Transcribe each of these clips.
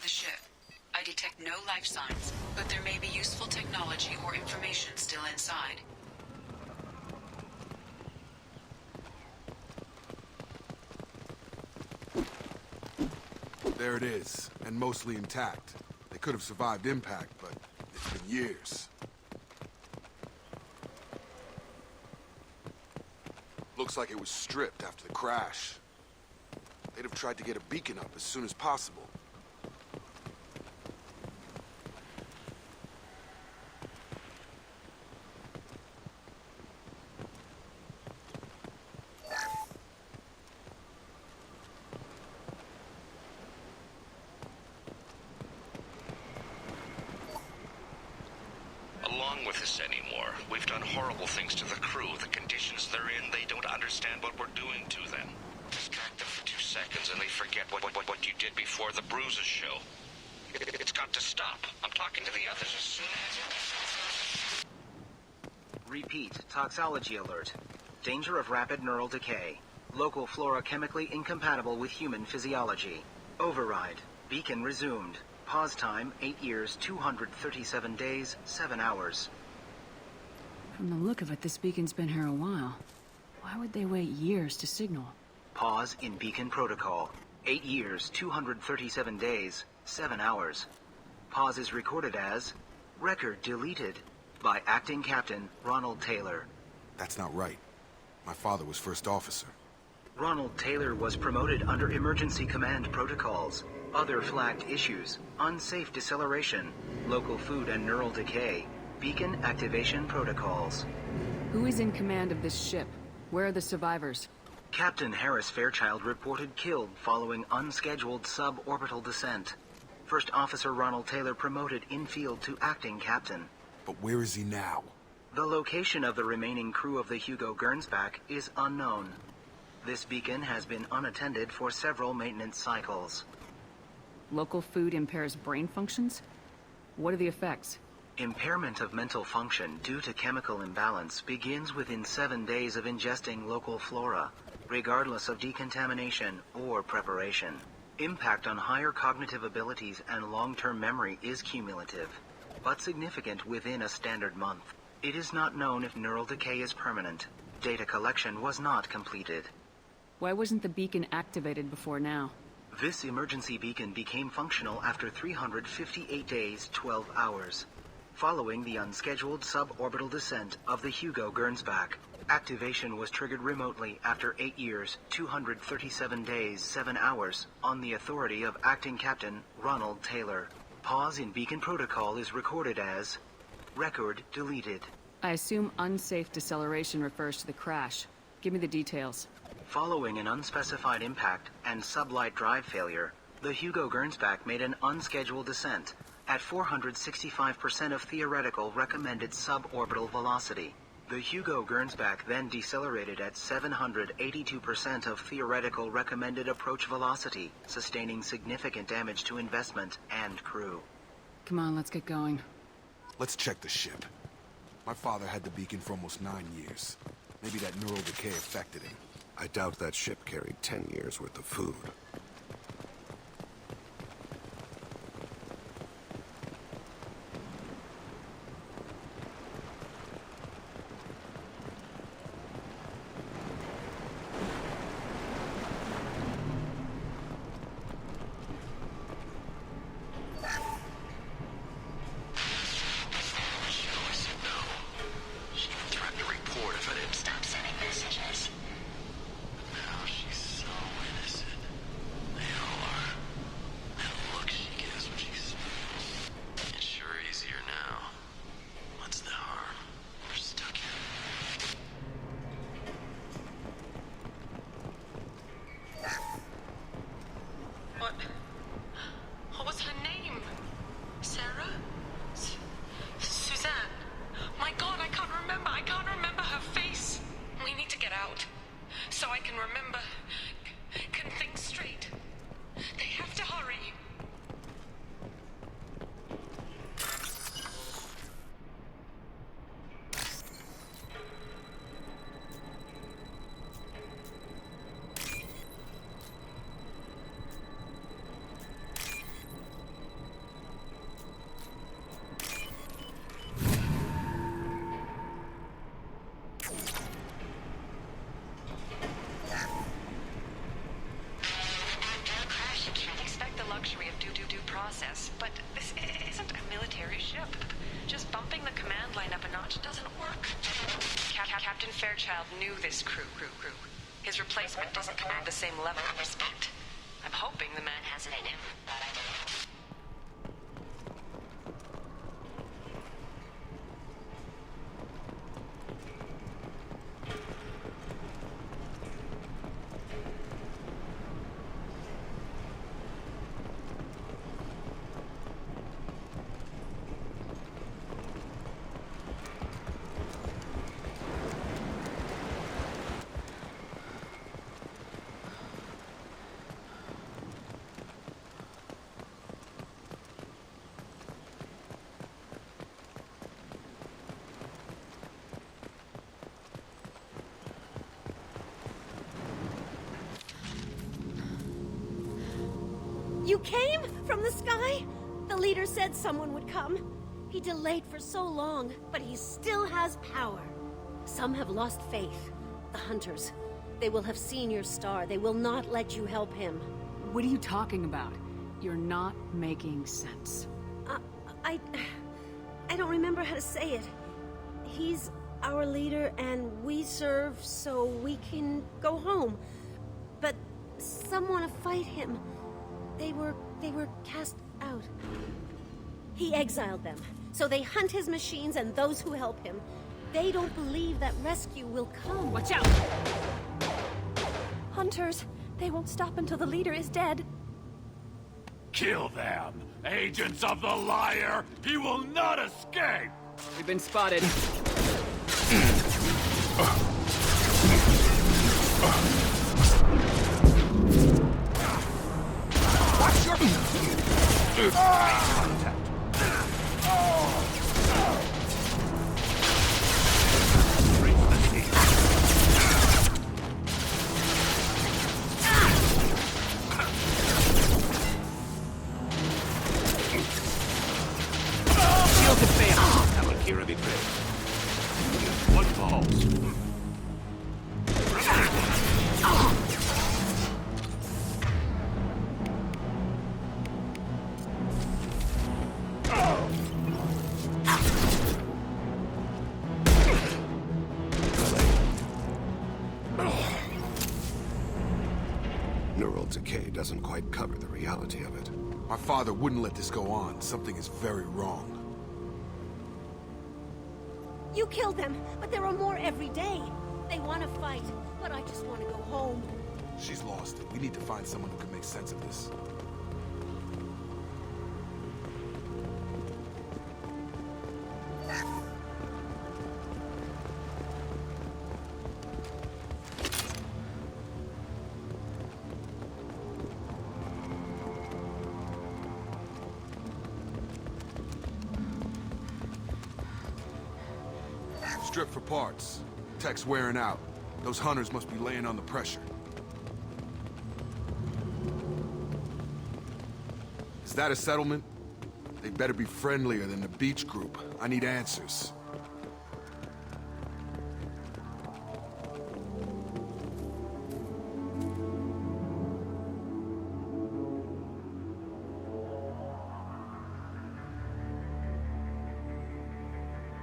ship. I detect no life signs, but there may be useful technology or information still inside. There it is, and mostly intact. They could have survived impact, but it's been years. Looks like it was stripped after the crash. They'd have tried to get a beacon up as soon as possible. Along with us anymore. We've done horrible things to the crew. The conditions they're in, they don't understand what we're doing to them. Distract them for 2 seconds and they forget what you did before the bruises show. It's got to stop. I'm talking to the others as soon as... Repeat, toxology alert. Danger of rapid neural decay. Local flora chemically incompatible with human physiology. Override. Beacon resumed. Pause time, 8 years, 237 days, 7 hours. From the look of it, this beacon's been here a while. Why would they wait years to signal? Pause in beacon protocol. 8 years, 237 days, 7 hours. Pause is recorded as... Record deleted by Acting Captain Ronald Taylor. That's not right. My father was first officer. Ronald Taylor was promoted under emergency command protocols. Other flagged issues: unsafe deceleration, local food and neural decay, beacon activation protocols. Who is in command of this ship? Where are the survivors? Captain Harris Fairchild reported killed following unscheduled suborbital descent. First Officer Ronald Taylor promoted in-field to acting captain. But where is he now? The location of the remaining crew of the Hugo Gernsback is unknown. This beacon has been unattended for several maintenance cycles. Local food impairs brain functions? What are the effects? Impairment of mental function due to chemical imbalance begins within 7 days of ingesting local flora, regardless of decontamination or preparation. Impact on higher cognitive abilities and long-term memory is cumulative, but significant within a standard month. It is not known if neural decay is permanent. Data collection was not completed. Why wasn't the beacon activated before now? This emergency beacon became functional after 358 days, 12 hours. Following the unscheduled suborbital descent of the Hugo Gernsback, activation was triggered remotely after 8 years, 237 days, 7 hours, on the authority of Acting Captain Ronald Taylor. Pause in beacon protocol is recorded as record deleted. I assume unsafe deceleration refers to the crash. Give me the details. Following an unspecified impact and sublight drive failure, the Hugo Gernsback made an unscheduled descent at 465% of theoretical recommended suborbital velocity. The Hugo Gernsback then decelerated at 782% of theoretical recommended approach velocity, sustaining significant damage to investment and crew. Come on, let's get going. Let's check the ship. My father had the beacon for almost 9 years. Maybe that neural decay affected him. I doubt that ship carried 10 years worth of food. process, but this isn't a military ship. Just bumping the command line up a notch doesn't work. Captain Fairchild knew this crew. His replacement doesn't command the same level of respect. I'm hoping the man has it in him. You came from the sky? The leader said someone would come. He delayed for so long, but he still has power. Some have lost faith. The hunters. They will have seen your star. They will not let you help him. What are you talking about? You're not making sense. I don't remember how to say it. He's our leader and we serve so we can go home. But some want to fight him. They were cast out. He exiled them, so they hunt his machines and those who help him. They don't believe that rescue will come. Watch out! Hunters, they won't stop until the leader is dead. Kill them! Agents of the liar! He will not escape! We've been spotted. Watch your... What falls? Neural decay doesn't quite cover the reality of it. My father wouldn't let this go on. Something is very wrong. You killed them, but there are more every day. They want to fight, but I just want to go home. She's lost it. We need to find someone who can make sense of this. Strip for parts. Tech's wearing out. Those hunters must be laying on the pressure. Is that a settlement? They better be friendlier than the beach group. I need answers.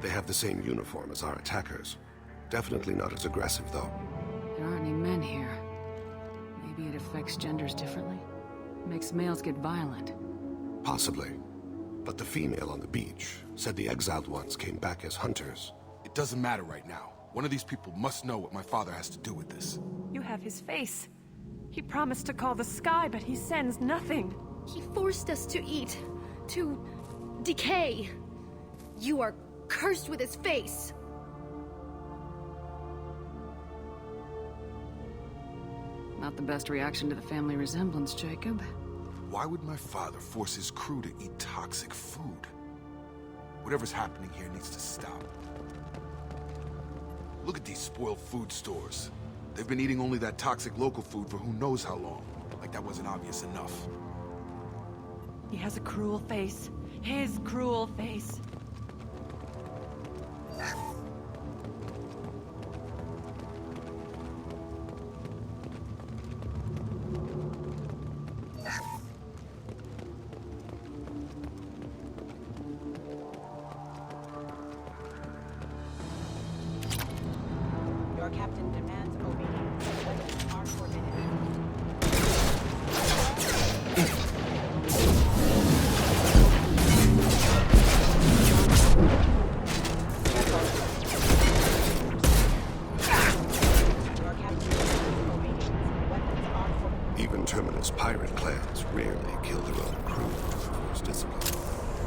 They have the same uniform as our attackers. Definitely not as aggressive, though. There aren't any men here. Maybe it affects genders differently? Makes males get violent. Possibly. But the female on the beach said the exiled ones came back as hunters. It doesn't matter right now. One of these people must know what my father has to do with this. You have his face. He promised to call the sky, but he sends nothing. He forced us to eat, to decay. You are cursed with his face. Not the best reaction to the family resemblance, Jacob. Why would my father force his crew to eat toxic food? Whatever's happening here needs to stop. Look at these spoiled food stores. They've been eating only that toxic local food for who knows how long. Like that wasn't obvious enough. He has a cruel face. His cruel face.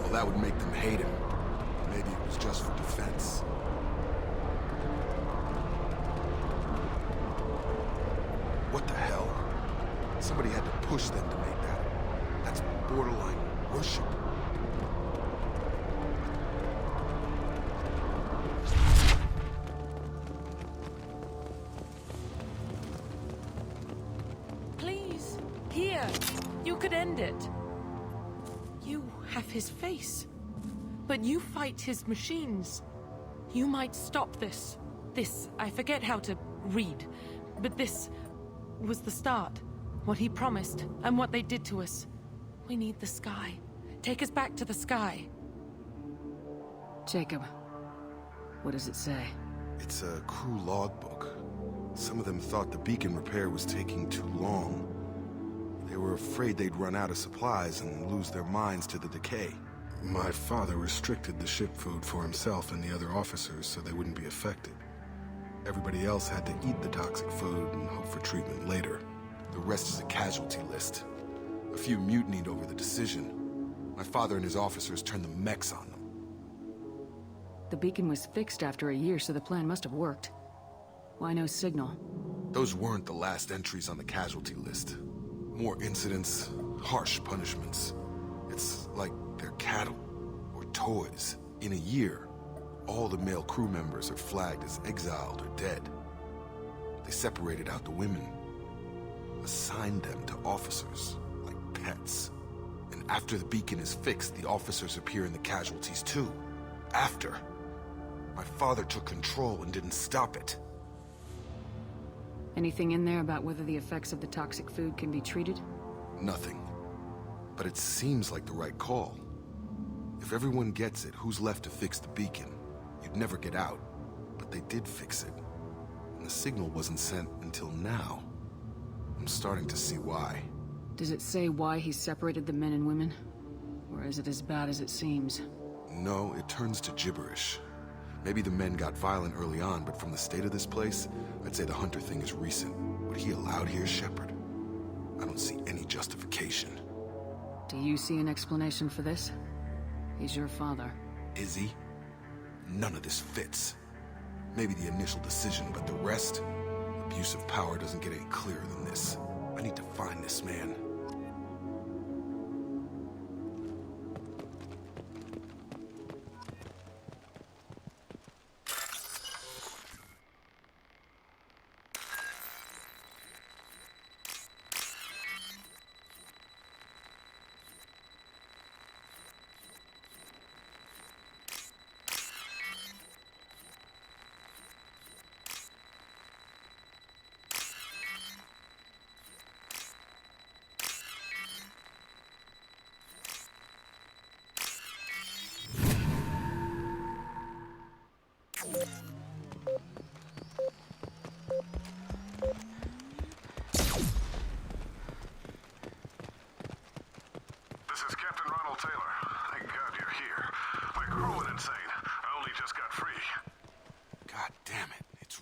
Well, that would make them hate him. Maybe it was just for defense. What the hell? Somebody had to push them to make that. That's borderline worship. Please, here. You could end it. You have his face. But you fight his machines. You might stop this. This, I forget how to read. But this was the start. What he promised, and what they did to us. We need the sky. Take us back to the sky. Jacob, what does it say? It's a crew logbook. Some of them thought the beacon repair was taking too long. They were afraid they'd run out of supplies and lose their minds to the decay. My father restricted the ship food for himself and the other officers so they wouldn't be affected. Everybody else had to eat the toxic food and hope for treatment later. The rest is a casualty list. A few mutinied over the decision. My father and his officers turned the mechs on them. The beacon was fixed after a year, so the plan must have worked. Why no signal? Those weren't the last entries on the casualty list. More incidents, harsh punishments. It's like they're cattle or toys. In a year, all the male crew members are flagged as exiled or dead. They separated out the women, assigned them to officers like pets. And after the beacon is fixed, the officers appear in the casualties too. After. My father took control and didn't stop it. Anything in there about whether the effects of the toxic food can be treated? Nothing. But it seems like the right call. If everyone gets it, who's left to fix the beacon? You'd never get out. But they did fix it. And the signal wasn't sent until now. I'm starting to see why. Does it say why he separated the men and women? Or is it as bad as it seems? No, it turns to gibberish. Maybe the men got violent early on, but from the state of this place, I'd say the Hunter thing is recent. What he allowed here, Shepard? I don't see any justification. Do you see an explanation for this? He's your father. Is he? None of this fits. Maybe the initial decision, but the rest? Abuse of power doesn't get any clearer than this. I need to find this man.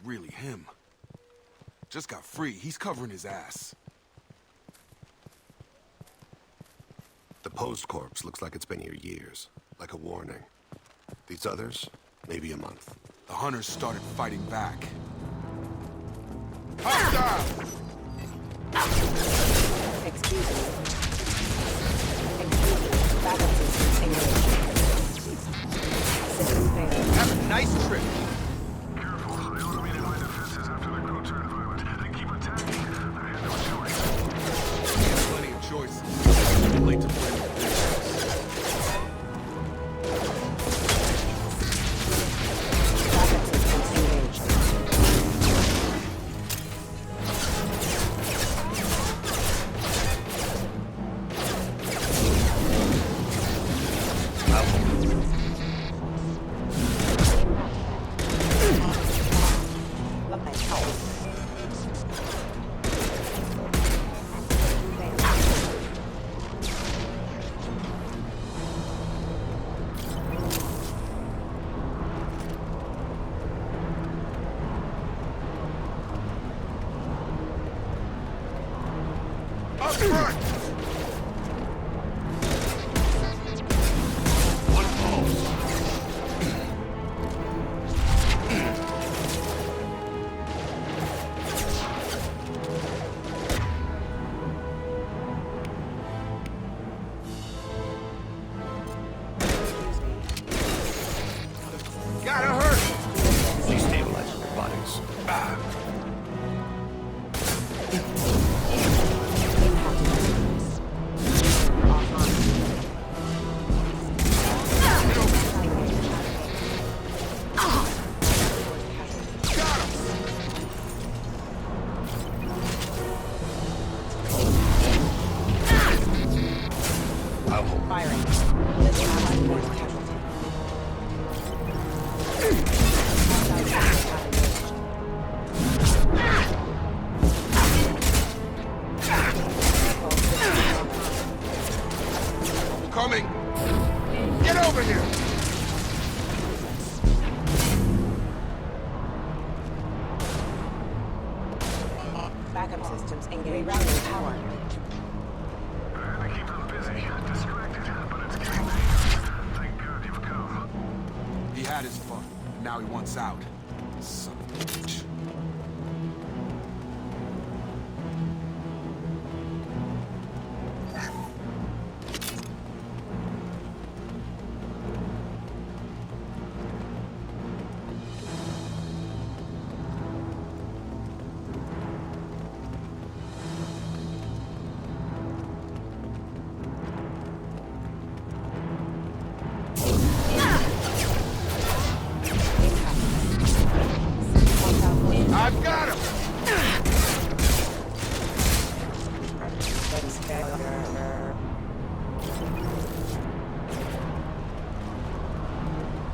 Really him. Just got free. He's covering his ass. The posed corpse looks like it's been here years. Like a warning. These others, maybe a month. The hunters started fighting back. Hostile! Excuse me. Backup system engaged. Have a nice trip. Gotta hurt! Destabilizing their bodies. Firing. This allied force casualty. Coming! Get over here! Backup systems engaged. Rerouting power. They keep them busy, distracted, but it's getting late. Thank God you've come. He had his fun, and now he wants out. Son of a bitch. I've got him!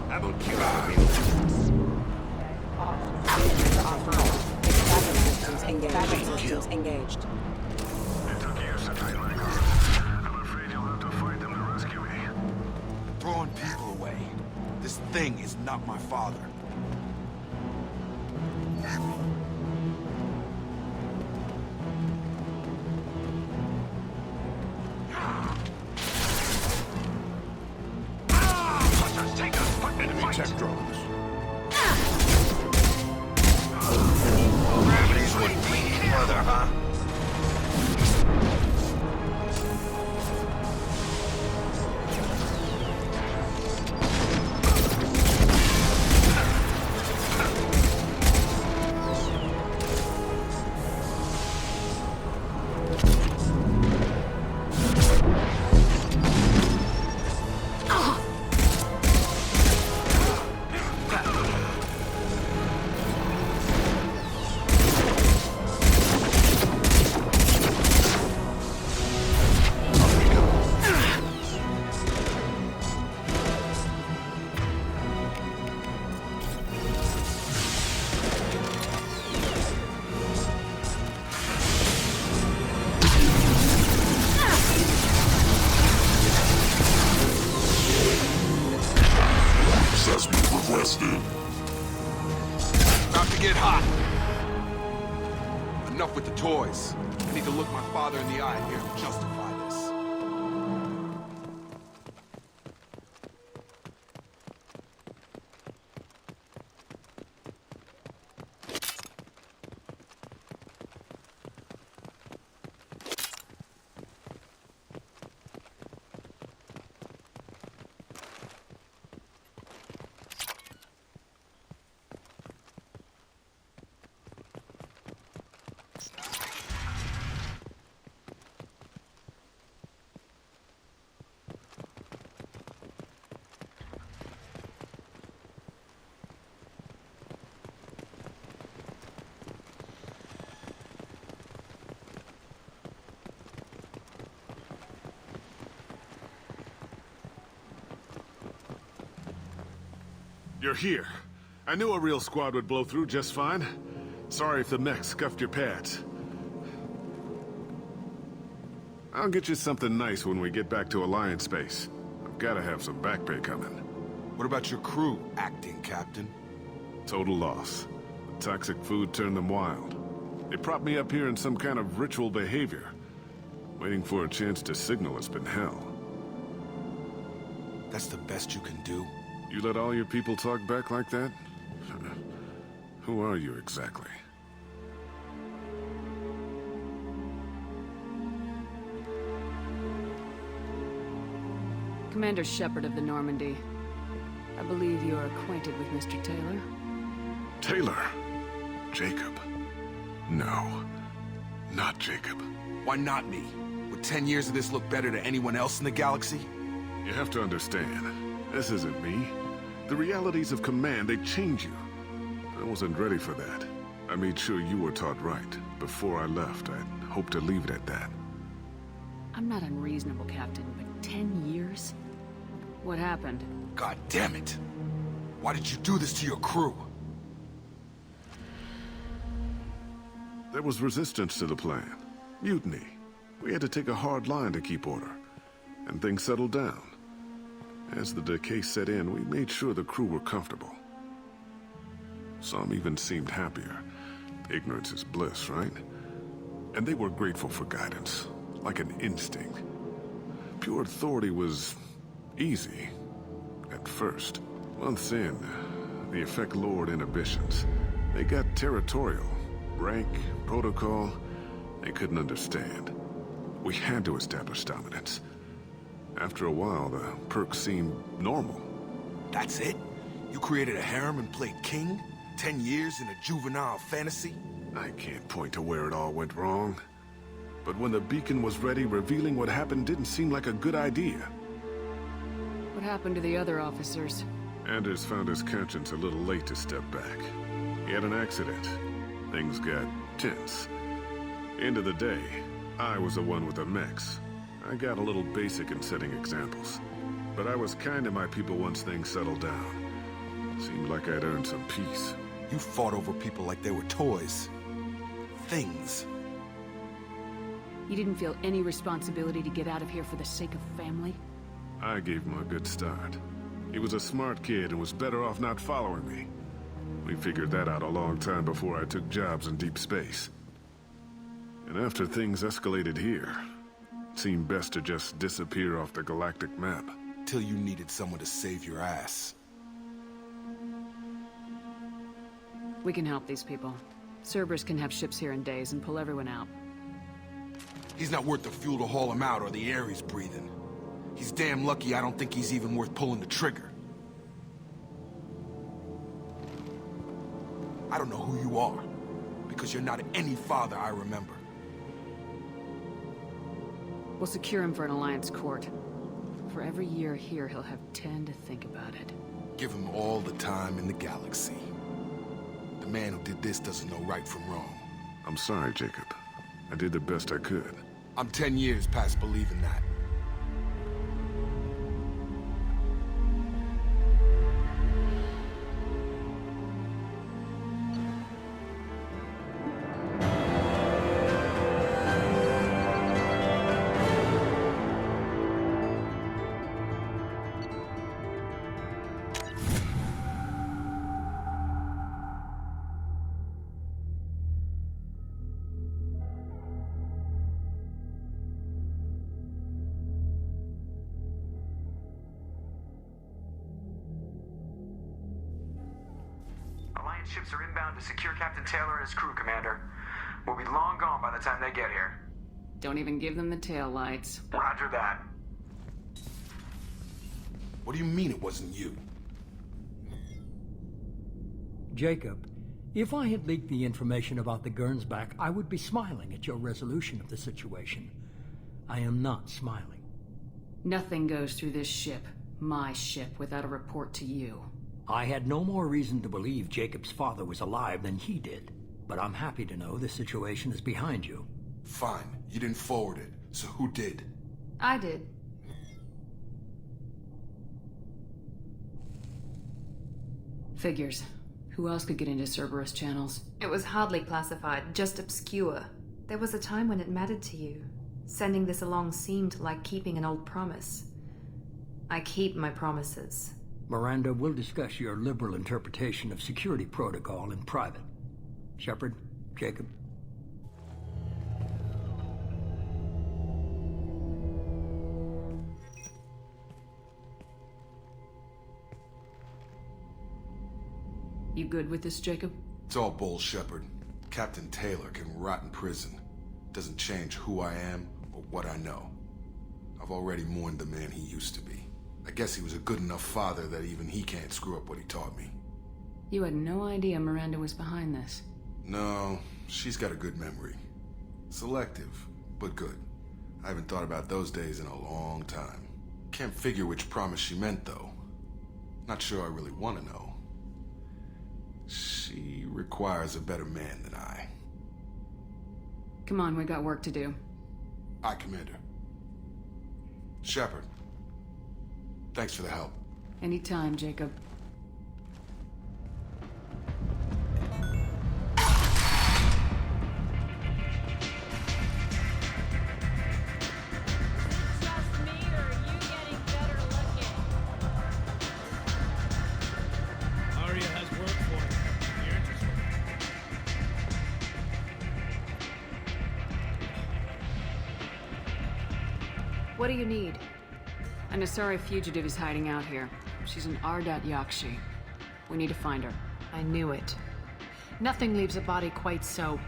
I will kill you. Backup systems engaged. Backup systems engaged. It took years to train like ours. I'm afraid you'll have to fight them to rescue me. Throwing people away. This thing is not my father. Check drones. Gravity's wouldn't be any further, huh? About to get hot. Enough with the toys. I need to look my father in the eye and hear him justify this. You're here. I knew a real squad would blow through just fine. Sorry if the mech scuffed your pads. I'll get you something nice when we get back to Alliance space. I've gotta have some back pay coming. What about your crew, acting captain? Total loss. The toxic food turned them wild. They propped me up here in some kind of ritual behavior. Waiting for a chance to signal has been hell. That's the best you can do? You let all your people talk back like that? Who are you exactly? Commander Shepard of the Normandy. I believe you're acquainted with Mr. Taylor. Taylor? Jacob? No. Not Jacob. Why not me? Would 10 years of this look better to anyone else in the galaxy? You have to understand, this isn't me. The realities of command, they change you. I wasn't ready for that. I made sure you were taught right. Before I left, I hoped to leave it at that. I'm not unreasonable, Captain, but 10 years? What happened? God damn it! Why did you do this to your crew? There was resistance to the plan. Mutiny. We had to take a hard line to keep order. And things settled down. As the decay set in, we made sure the crew were comfortable. Some even seemed happier. Ignorance is bliss, right? And they were grateful for guidance, like an instinct. Pure authority was easy, at first. Months in, the effect lowered inhibitions. They got territorial. Rank, protocol, they couldn't understand. We had to establish dominance. After a while, the perks seemed normal. That's it? You created a harem and played king? 10 years in a juvenile fantasy? I can't point to where it all went wrong. But when the beacon was ready, revealing what happened didn't seem like a good idea. What happened to the other officers? Anders found his conscience a little late to step back. He had an accident. Things got tense. End of the day, I was the one with the mechs. I got a little basic in setting examples. But I was kind to my people once things settled down. Seemed like I'd earned some peace. You fought over people like they were toys. Things. You didn't feel any responsibility to get out of here for the sake of family? I gave him a good start. He was a smart kid and was better off not following me. We figured that out a long time before I took jobs in deep space. And after things escalated here, it seemed best to just disappear off the galactic map. Till you needed someone to save your ass. We can help these people. Cerberus can have ships here in days and pull everyone out. He's not worth the fuel to haul him out or the air he's breathing. He's damn lucky I don't think he's even worth pulling the trigger. I don't know who you are, because you're not any father I remember. We'll secure him for an Alliance court. For every year here, he'll have 10 to think about it. Give him all the time in the galaxy. The man who did this doesn't know right from wrong. I'm sorry, Jacob. I did the best I could. I'm 10 years past believing that. Ships are inbound to secure Captain Taylor and his crew, Commander. We'll be long gone by the time they get here. Don't even give them the tail lights. Roger that. What do you mean it wasn't you? Jacob, if I had leaked the information about the Gernsback, I would be smiling at your resolution of the situation. I am not smiling. Nothing goes through this ship, my ship, without a report to you. I had no more reason to believe Jacob's father was alive than he did. But I'm happy to know the situation is behind you. Fine. You didn't forward it. So who did? I did. Figures. Who else could get into Cerberus channels? It was hardly classified, just obscure. There was a time when it mattered to you. Sending this along seemed like keeping an old promise. I keep my promises. Miranda, we'll discuss your liberal interpretation of security protocol in private. Shepard, Jacob. You good with this, Jacob? It's all bull, Shepard. Captain Taylor can rot in prison. Doesn't change who I am or what I know. I've already mourned the man he used to be. I guess he was a good enough father that even he can't screw up what he taught me. You had no idea Miranda was behind this. No, she's got a good memory. Selective, but good. I haven't thought about those days in a long time. Can't figure which promise she meant, though. Not sure I really want to know. She requires a better man than I. Come on, we got work to do. Aye, Commander. Shepard. Thanks for the help. Anytime, Jacob. What do you need? An Asari fugitive is hiding out here. She's an Ardat Yakshi. We need to find her. I knew it. Nothing leaves a body quite so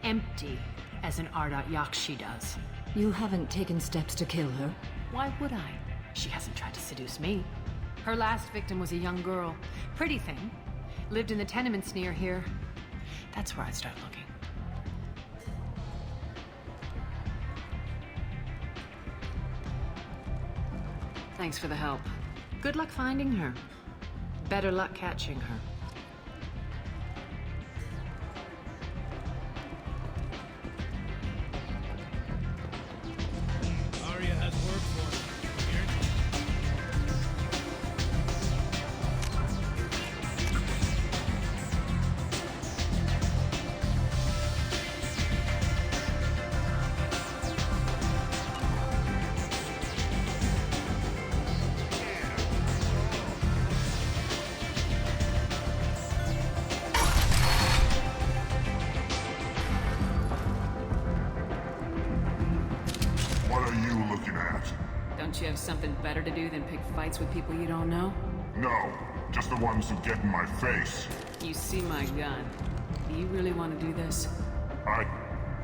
empty as an Ardat Yakshi does. You haven't taken steps to kill her? Why would I? She hasn't tried to seduce me. Her last victim was a young girl. Pretty thing. Lived in the tenements near here. That's where I'd start looking. Thanks for the help. Good luck finding her. Better luck catching her. Arya has work for her. Don't you have something better to do than pick fights with people you don't know? No, just the ones who get in my face. You see my gun. Do you really want to do this?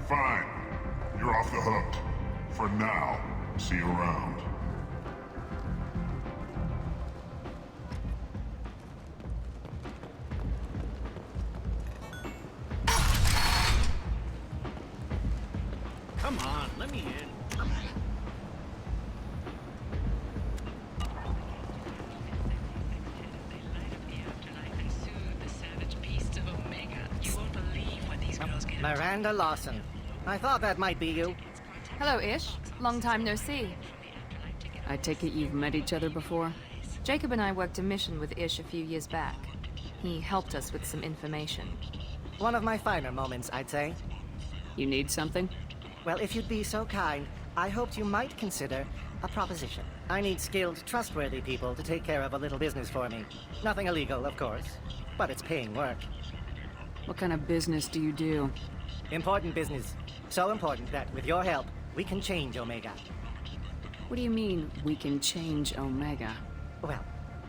Fine. You're off the hook. For now. See you around. Come on, let me in. Miranda Lawson. I thought that might be you. Hello, Ish. Long time no see. I take it you've met each other before? Jacob and I worked a mission with Ish a few years back. He helped us with some information. One of my finer moments, I'd say. You need something? Well, if you'd be so kind, I hoped you might consider a proposition. I need skilled, trustworthy people to take care of a little business for me. Nothing illegal, of course, but it's paying work. What kind of business do you do? Important business. So important that, with your help, we can change Omega. What do you mean, we can change Omega? Well,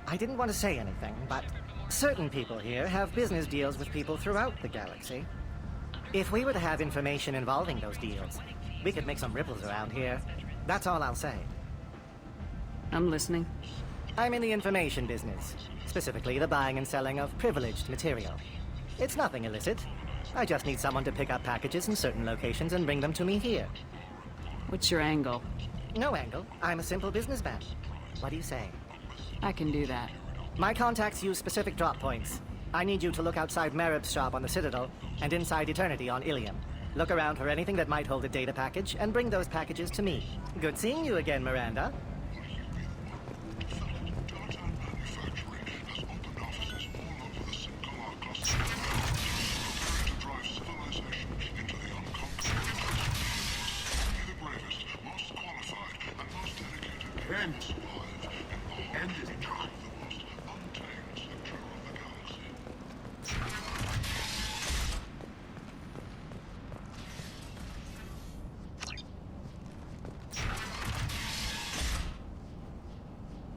I didn't want to say anything, but certain people here have business deals with people throughout the galaxy. If we were to have information involving those deals, we could make some ripples around here. That's all I'll say. I'm listening. I'm in the information business, specifically the buying and selling of privileged material. It's nothing illicit. I just need someone to pick up packages in certain locations and bring them to me here. What's your angle? No angle. I'm a simple businessman. What do you say? I can do that. My contacts use specific drop points. I need you to look outside Merib's shop on the Citadel and inside Eternity on Ilium. Look around for anything that might hold a data package and bring those packages to me. Good seeing you again, Miranda.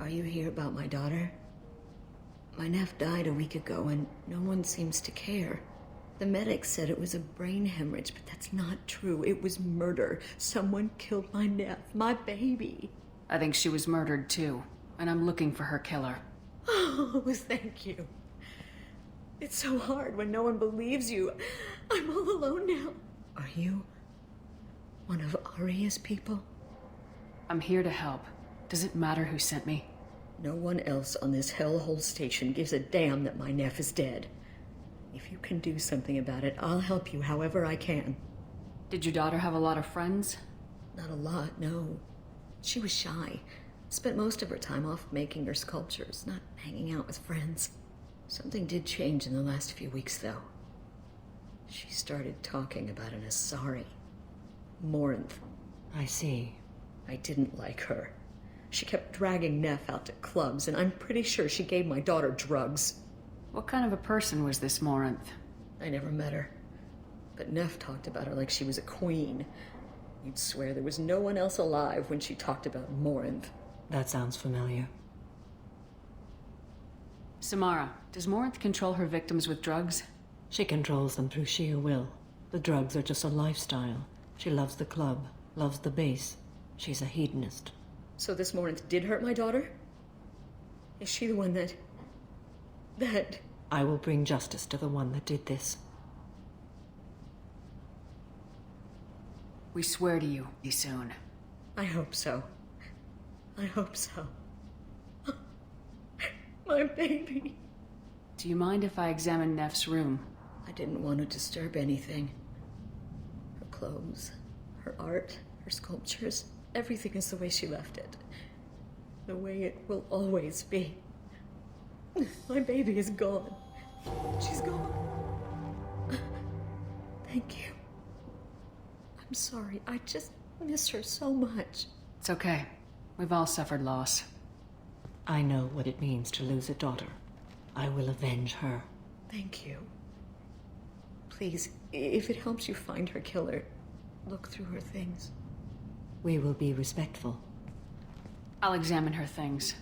Are you here about my daughter? My nephew died a week ago and no one seems to care. The medics said it was a brain hemorrhage, but that's not true. It was murder. Someone killed my nephew, my baby. I think she was murdered too. and I'm looking for her killer. Oh, thank you. It's so hard when no one believes you. I'm all alone now. Are you one of Aria's people? I'm here to help. Does it matter who sent me? No one else on this hellhole station gives a damn that my nephew is dead. If you can do something about it, I'll help you however I can. Did your daughter have a lot of friends? Not a lot, no. She was shy. Spent most of her time off making her sculptures, not hanging out with friends. Something did change in the last few weeks, though. She started talking about an Asari. Morinth. I see. I didn't like her. She kept dragging Neff out to clubs, and I'm pretty sure she gave my daughter drugs. What kind of a person was this Morinth? I never met her. But Neff talked about her like she was a queen. You'd swear there was no one else alive when she talked about Morinth. That sounds familiar. Samara, does Morinth control her victims with drugs? She controls them through sheer will. The drugs are just a lifestyle. She loves the club, loves the base. She's a hedonist. So this Morinth did hurt my daughter? Is she the one that... I will bring justice to the one that did this. We swear to you, soon. I hope so. I hope so. My baby. Do you mind if I examine Neff's room? I didn't want to disturb anything. Her clothes, her art, her sculptures, everything is the way she left it. The way it will always be. My baby is gone. She's gone. Thank you. I'm sorry. I just miss her so much. It's okay. We've all suffered loss. I know what it means to lose a daughter. I will avenge her. Thank you. Please, if it helps you find her killer, look through her things. We will be respectful. I'll examine her things.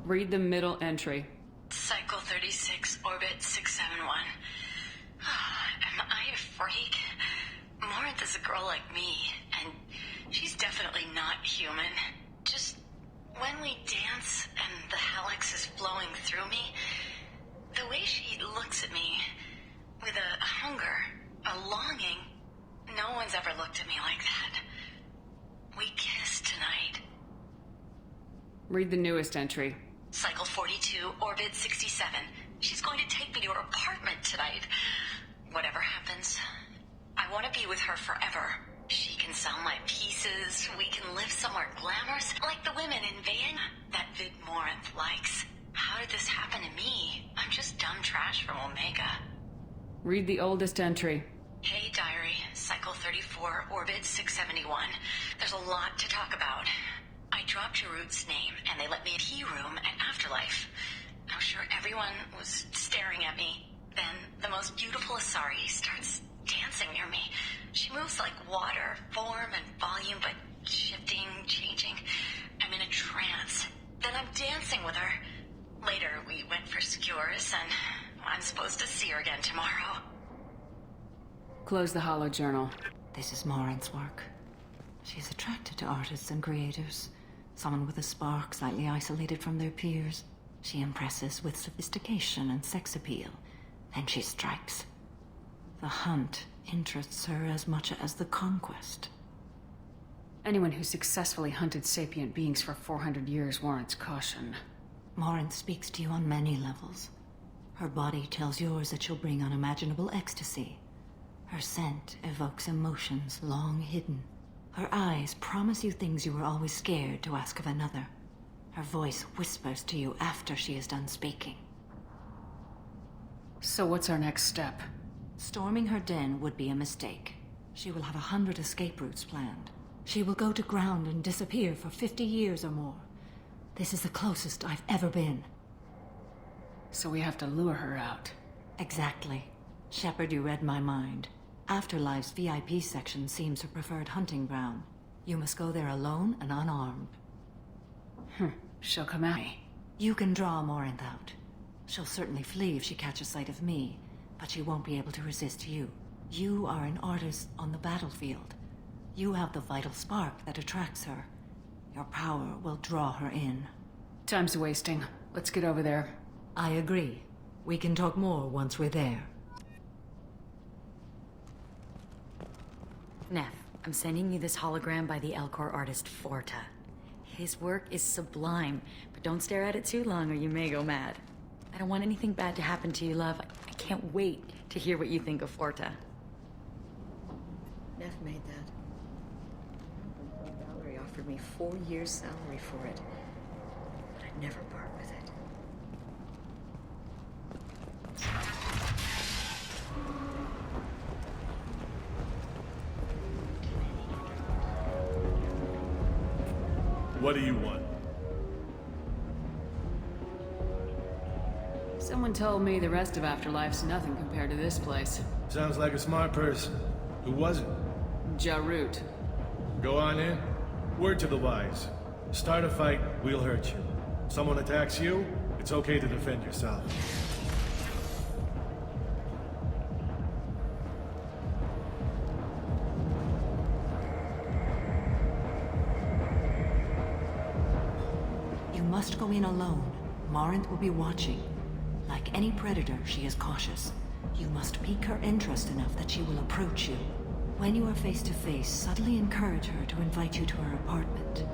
Read the middle entry. Cycle 36, orbit 671. Am I a freak? Morinth is a girl like me, and she's definitely not human. Just when we dance and the helix is flowing through me, the way she looks at me with a hunger, a longing, no one's ever looked at me like that. We kissed tonight. Read the newest entry. Cycle 42, orbit 67. She's going to take me to her apartment tonight. Whatever happens, I want to be with her forever. She can sell my pieces. We can live somewhere glamorous, like the women in Van that Vid Morinth likes. How did this happen to me? I'm just dumb trash from Omega. Read the oldest entry. Hey, diary. Cycle 34, orbit 671. There's a lot to talk about. I dropped Jarut's name, and they let me in tea room at Afterlife. I'm sure everyone was staring at me. Then the most beautiful Asari starts dancing near me. She moves like water, form and volume, but shifting, changing. I'm in a trance. Then I'm dancing with her. Later, we went for skewers, and I'm supposed to see her again tomorrow. Close the hollow journal. This is Morinth's work. She's attracted to artists and creators. Someone with a spark, slightly isolated from their peers. She impresses with sophistication and sex appeal. Then she strikes. The hunt interests her as much as the conquest. Anyone who successfully hunted sapient beings for 400 years warrants caution. Morinth speaks to you on many levels. Her body tells yours that she'll bring unimaginable ecstasy. Her scent evokes emotions long hidden. Her eyes promise you things you were always scared to ask of another. Her voice whispers to you after she is done speaking. So what's our next step? Storming her den would be a mistake. She will have 100 escape routes planned. She will go to ground and disappear for 50 years or more. This is the closest I've ever been. So we have to lure her out. Exactly. Shepard, you read my mind. Afterlife's VIP section seems her preferred hunting ground. You must go there alone and unarmed. she'll come at me. You can draw Morinth out. She'll certainly flee if she catches sight of me, but she won't be able to resist you. You are an artist on the battlefield. You have the vital spark that attracts her. Your power will draw her in. Time's wasting. Let's get over there. I agree. We can talk more once we're there. Neff, I'm sending you this hologram by the Elcor artist Forta. His work is sublime, but don't stare at it too long or you may go mad. I don't want anything bad to happen to you, love. I can't wait to hear what you think of Forta. Neff made that. Valerie offered me 4 years' salary for it, but I'd never part with it. What do you want? Someone told me the rest of Afterlife's nothing compared to this place. Sounds like a smart person. Who was it? Jarut. Go on in. Word to the wise. Start a fight, we'll hurt you. Someone attacks you, it's okay to defend yourself. You must go in alone. Morinth will be watching. Like any predator, she is cautious. You must pique her interest enough that she will approach you. When you are face to face, subtly encourage her to invite you to her apartment.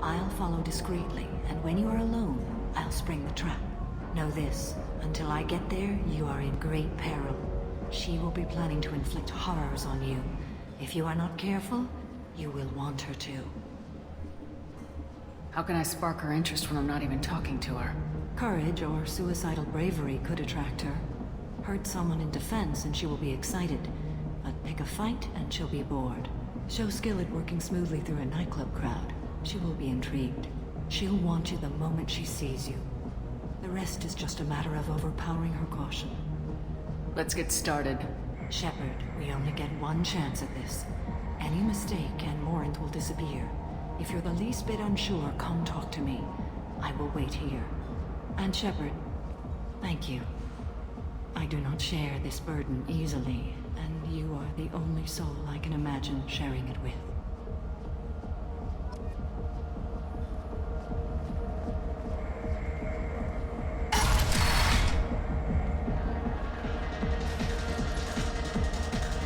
I'll follow discreetly, and when you are alone, I'll spring the trap. Know this, until I get there, you are in great peril. She will be planning to inflict horrors on you. If you are not careful, you will want her to. How can I spark her interest when I'm not even talking to her? Courage or suicidal bravery could attract her. Hurt someone in defense and she will be excited. But pick a fight and she'll be bored. Show skill at working smoothly through a nightclub crowd. She will be intrigued. She'll want you the moment she sees you. The rest is just a matter of overpowering her caution. Let's get started. Shepard, we only get one chance at this. Any mistake and Morinth will disappear. If you're the least bit unsure, come talk to me. I will wait here. And Shepard, thank you. I do not share this burden easily, and you are the only soul I can imagine sharing it with.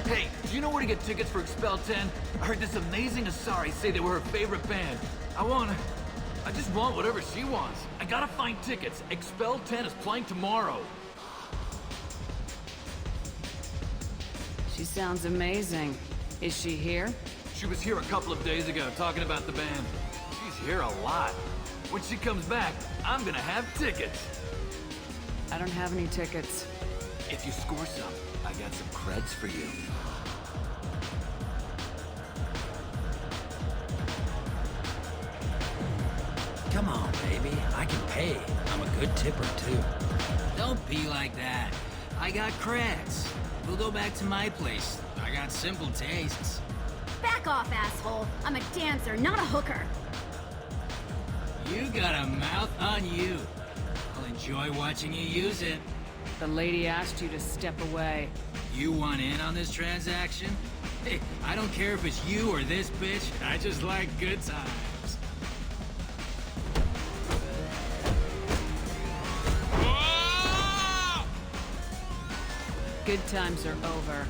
Hey, do you know where to get tickets for Expel 10? I heard this amazing Asari say they were her favorite band. I just want whatever she wants. I gotta find tickets. Expel 10 is playing tomorrow. She sounds amazing. Is she here? She was here a couple of days ago talking about the band. She's here a lot. When she comes back, I'm gonna have tickets. I don't have any tickets. If you score some, I got some creds for you. Come on, baby. I can pay. I'm a good tipper, too. Don't be like that. I got creds. We'll go back to my place. I got simple tastes. Back off, asshole. I'm a dancer, not a hooker. You got a mouth on you. I'll enjoy watching you use it. The lady asked you to step away. You want in on this transaction? Hey, I don't care if it's you or this bitch. I just like good times. Good times are over.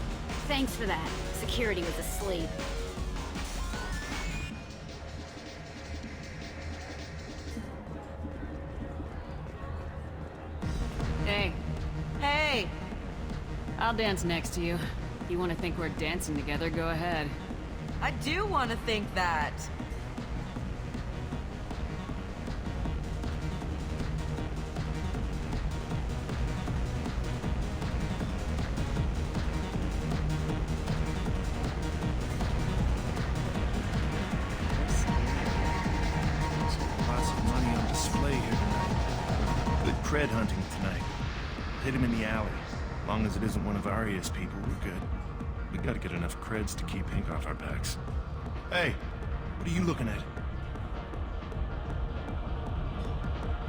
Thanks for that. Security was asleep. Hey. Hey! I'll dance next to you. If you want to think we're dancing together, go ahead. I do want to think that. Cred hunting tonight. Hit him in the alley. Long as it isn't one of Aria's people, we're good. We gotta get enough creds to keep Pink off our backs. Hey, what are you looking at?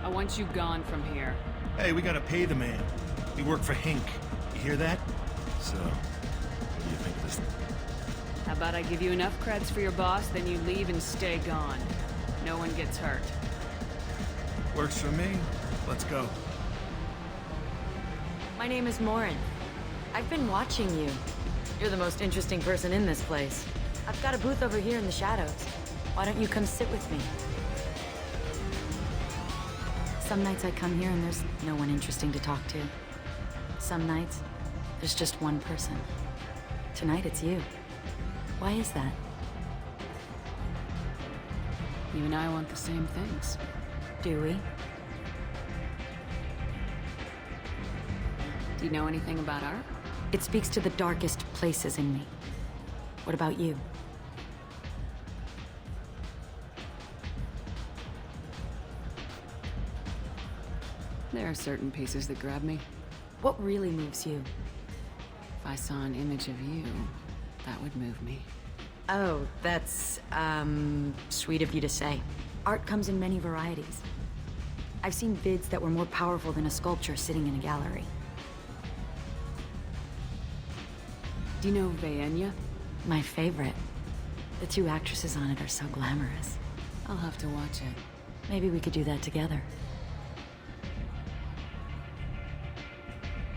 I want you gone from here. Hey, we gotta pay the man. We work for Hink. You hear that? So, what do you think of this? How about I give you enough creds for your boss, then you leave and stay gone. No one gets hurt. Works for me. Let's go. My name is Morin. I've been watching you. You're the most interesting person in this place. I've got a booth over here in the shadows. Why don't you come sit with me? Some nights I come here and there's no one interesting to talk to. Some nights, there's just one person. Tonight it's you. Why is that? You and I want the same things. Do we? Do you know anything about art? It speaks to the darkest places in me. What about you? There are certain pieces that grab me. What really moves you? If I saw an image of you, that would move me. Oh, that's, sweet of you to say. Art comes in many varieties. I've seen vids that were more powerful than a sculpture sitting in a gallery. Do you know Vaenya? My favorite. The two actresses on it are so glamorous. I'll have to watch it. Maybe we could do that together.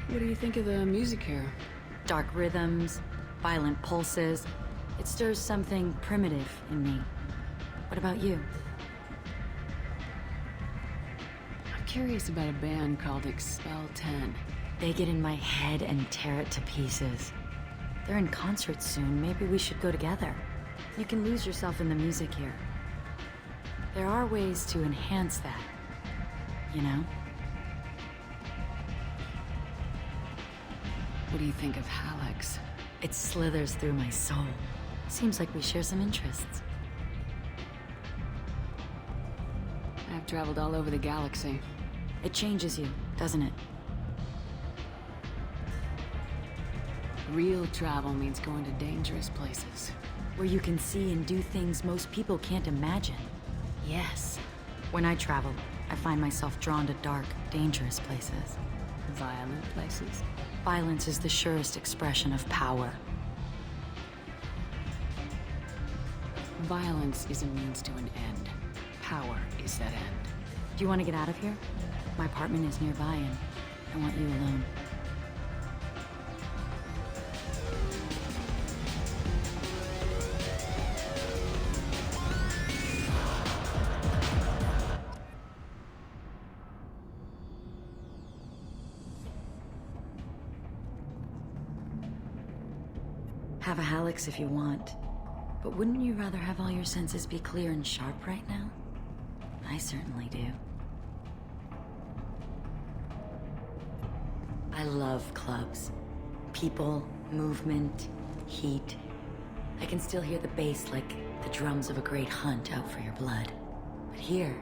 What do you think of the music here? Dark rhythms, violent pulses. It stirs something primitive in me. What about you? I'm curious about a band called Expel 10. They get in my head and tear it to pieces. They're in concert soon. Maybe we should go together. You can lose yourself in the music here. There are ways to enhance that, you know? What do you think of Hallex? It slithers through my soul. Seems like we share some interests. I've traveled all over the galaxy. It changes you, doesn't it? Real travel means going to dangerous places. Where you can see and do things most people can't imagine. Yes. When I travel, I find myself drawn to dark, dangerous places. Violent places? Violence is the surest expression of power. Violence is a means to an end. Power is that end. Do you want to get out of here? My apartment is nearby and I want you alone. Have a Hallex if you want. But wouldn't you rather have all your senses be clear and sharp right now? I certainly do. I love clubs. People, movement, heat. I can still hear the bass like the drums of a great hunt out for your blood. But here,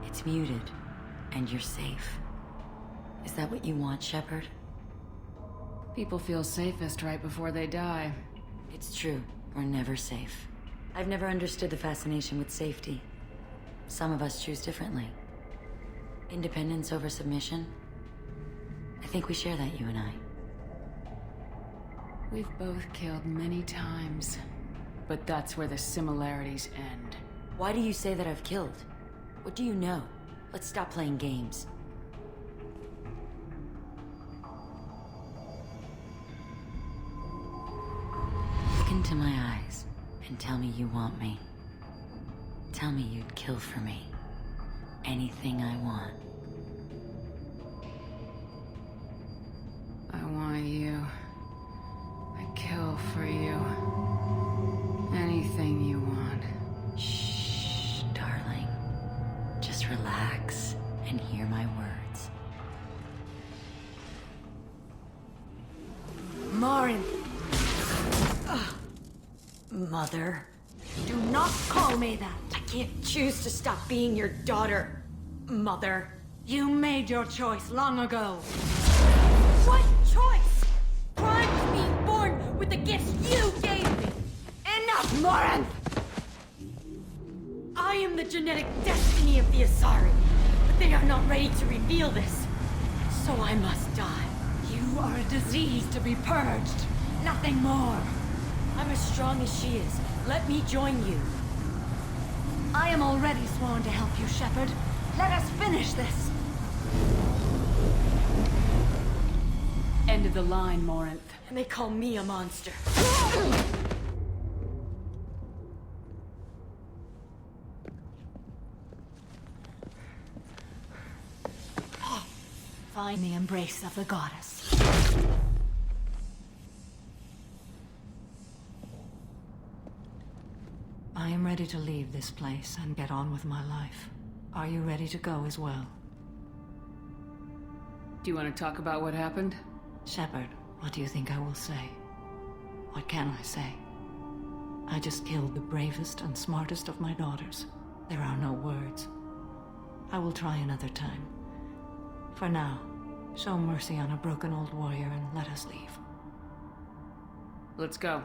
it's muted, and you're safe. Is that what you want, Shepard? People feel safest right before they die. It's true. We're never safe. I've never understood the fascination with safety. Some of us choose differently. Independence over submission? I think we share that, you and I. We've both killed many times, but that's where the similarities end. Why do you say that I've killed? What do you know? Let's stop playing games. Look into my eyes and tell me you want me. Tell me you'd kill for me. Anything I want. I want you. I'd kill for you. Anything you want. Shh, darling. Just relax and hear my words. Morin! Mother. Do not call me that! I can't choose to stop being your daughter, Mother. You made your choice long ago. What choice? Crimes being born with the gifts you gave me! Enough, Morin! I am the genetic destiny of the Asari, but They are not ready to reveal this. So I must die. You are a disease to be purged. Nothing more. I'm as strong as she is. Let me join you. I am already sworn to help you, Shepard. Let us finish this. End of the line, Morinth. And they call me a monster. Find the embrace of the goddess. I am ready to leave this place and get on with my life. Are you ready to go as well? Do you want to talk about what happened? Shepard, what do you think I will say? What can I say? I just killed the bravest and smartest of my daughters. There are no words. I will try another time. For now, show mercy on a broken old warrior and let us leave. Let's go.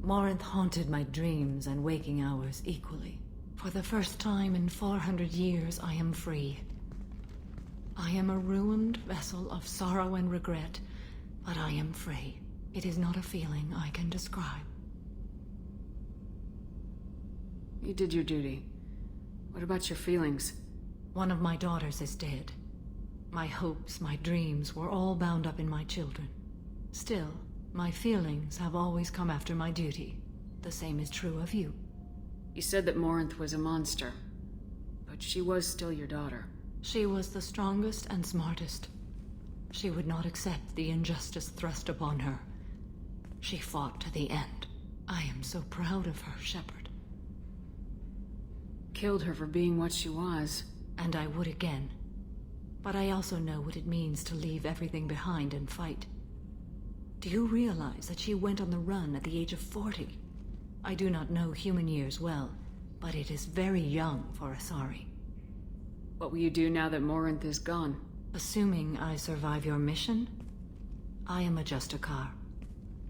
Morinth haunted my dreams and waking hours equally. For the first time in 400 years, I am free. I am a ruined vessel of sorrow and regret, but I am free. It is not a feeling I can describe. You did your duty. What about your feelings? One of my daughters is dead. My hopes, my dreams were all bound up in my children. Still, my feelings have always come after my duty. The same is true of you. You said that Morinth was a monster, but she was still your daughter. She was the strongest and smartest. She would not accept the injustice thrust upon her. She fought to the end. I am so proud of her, Shepard. Killed her for being what she was. And I would again. But I also know what it means to leave everything behind and fight. Do you realize that she went on the run at the age of 40? I do not know human years well, but it is very young for Asari. What will you do now that Morinth is gone? Assuming I survive your mission, I am a Justicar.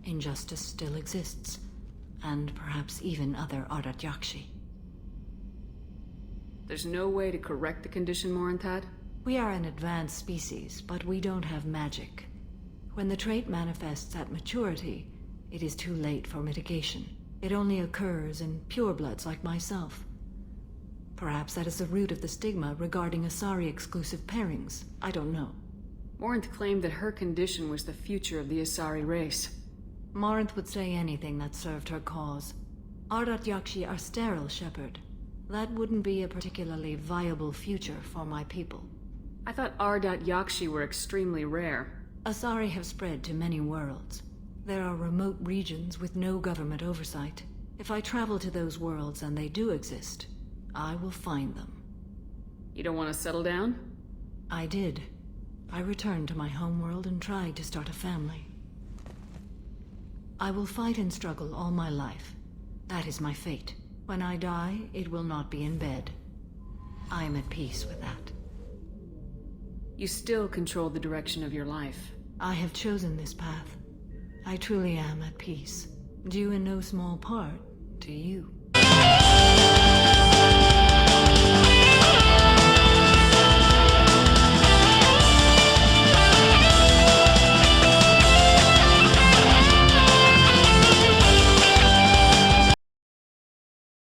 Injustice still exists, and perhaps even other Ardat Yakshi. There's no way to correct the condition Morinth had? We are an advanced species, but we don't have magic. When the trait manifests at maturity, it is too late for mitigation. It only occurs in purebloods like myself. Perhaps that is the root of the stigma regarding Asari-exclusive pairings. I don't know. Morinth claimed that her condition was the future of the Asari race. Morinth would say anything that served her cause. Ardat Yakshi are sterile, Shepard. That wouldn't be a particularly viable future for my people. I thought Ardat Yakshi were extremely rare. Asari have spread to many worlds. There are remote regions with no government oversight. If I travel to those worlds and they do exist, I will find them. You don't want to settle down? I did. I returned to my homeworld and tried to start a family. I will fight and struggle all my life. That is my fate. When I die, it will not be in bed. I am at peace with that. You still control the direction of your life. I have chosen this path. I truly am at peace, due in no small part to you.